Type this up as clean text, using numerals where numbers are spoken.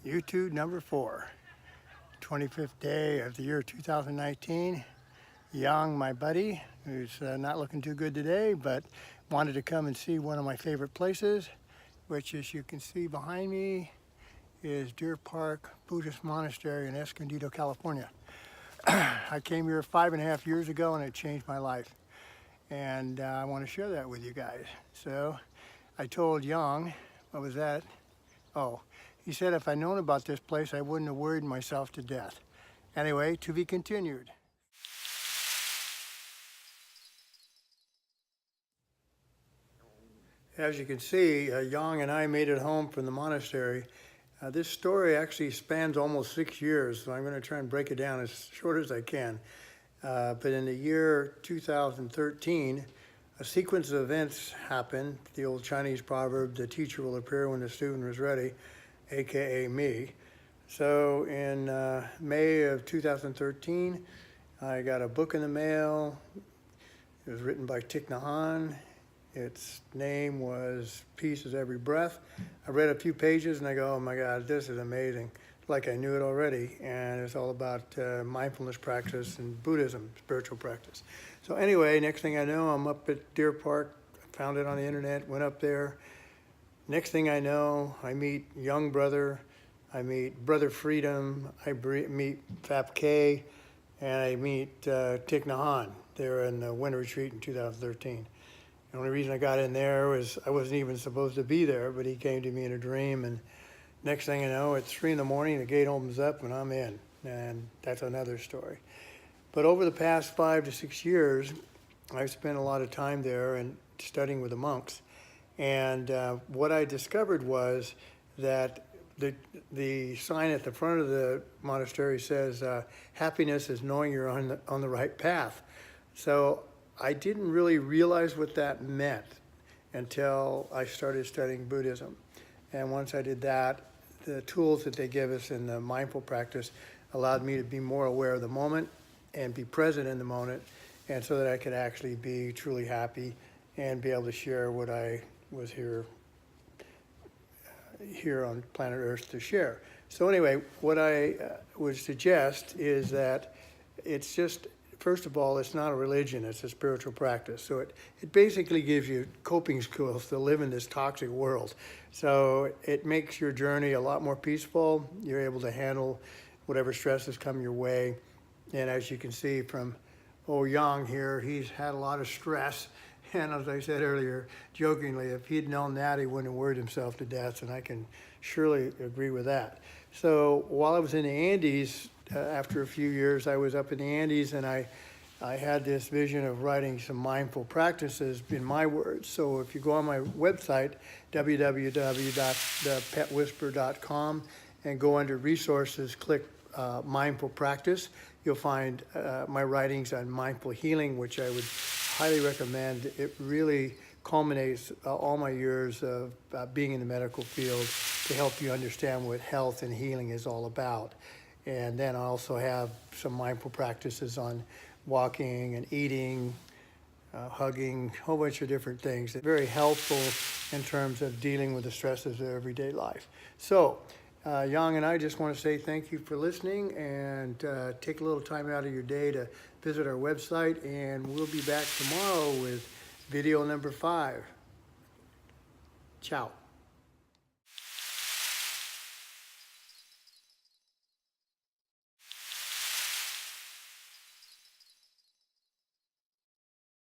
YouTube number 4, 25th day of the year 2019. Yang, my buddy, who's not looking too good today, but wanted to come and see one of my favorite places, which, as you can see behind me, is Deer Park Buddhist Monastery in Escondido, California. I came here 5.5 years ago and it changed my life. And I want to share that with you guys. So I told Yang, what was that? Oh, he said if I'd known about this place, I wouldn't have worried myself to death. Anyway, to be continued. As you can see, Yang and I made it home from the monastery. This story actually spans almost 6 years, so I'm going to try and break it down as short as I can. But in the year 2013, a sequence of events happened. The old Chinese proverb, the teacher will appear when the student is ready, aka me. So in May of 2013, I got a book in the mail. It was written by Thich Nhat Hanh. Its name was Peace is Every Breath. I read a few pages and I go, oh my God, this is amazing. Like I knew it already. And it's all about mindfulness practice and Buddhism, spiritual practice. So anyway, next thing I know, I'm up at Deer Park. Found it on the internet, went up there. Next thing I know, I meet Young Brother. I meet Brother Freedom. I meet Fap K. And I meet Thich Nhat Hanh there in the winter retreat in 2013. The only reason I got in there was I wasn't even supposed to be there, but he came to me in a dream, and next thing I know, it's 3 in the morning, the gate opens up, and I'm in, and that's another story. But over the past 5 to 6 years, I've spent a lot of time there and studying with the monks, and what I discovered was that the sign at the front of the monastery says, happiness is knowing you're on the right path. So I didn't really realize what that meant until I started studying Buddhism. And once I did that, the tools that they give us in the mindful practice allowed me to be more aware of the moment and be present in the moment, and so that I could actually be truly happy and be able to share what I was here on planet Earth to share. So anyway, what I would suggest is that it's just, first of all, it's not a religion, it's a spiritual practice. So it basically gives you coping skills to live in this toxic world. So it makes your journey a lot more peaceful. You're able to handle whatever stresses come your way. And as you can see from Yang here, he's had a lot of stress. And as I said earlier, jokingly, if he'd known that, he wouldn't have worried himself to death. And I can surely agree with that. So while I was in the Andes, after a few years, I was up in the Andes, and I had this vision of writing some mindful practices in my words. So if you go on my website, www.thepetwhisperer.com, and go under resources, click mindful practice, you'll find my writings on mindful healing, which I would highly recommend. It really culminates all my years of being in the medical field to help you understand what health and healing is all about. And then I also have some mindful practices on walking and eating, hugging, a whole bunch of different things. They're very helpful in terms of dealing with the stresses of everyday life. So Yang and I just want to say thank you for listening, and take a little time out of your day to visit our website, and we'll be back tomorrow with video number 5. Ciao.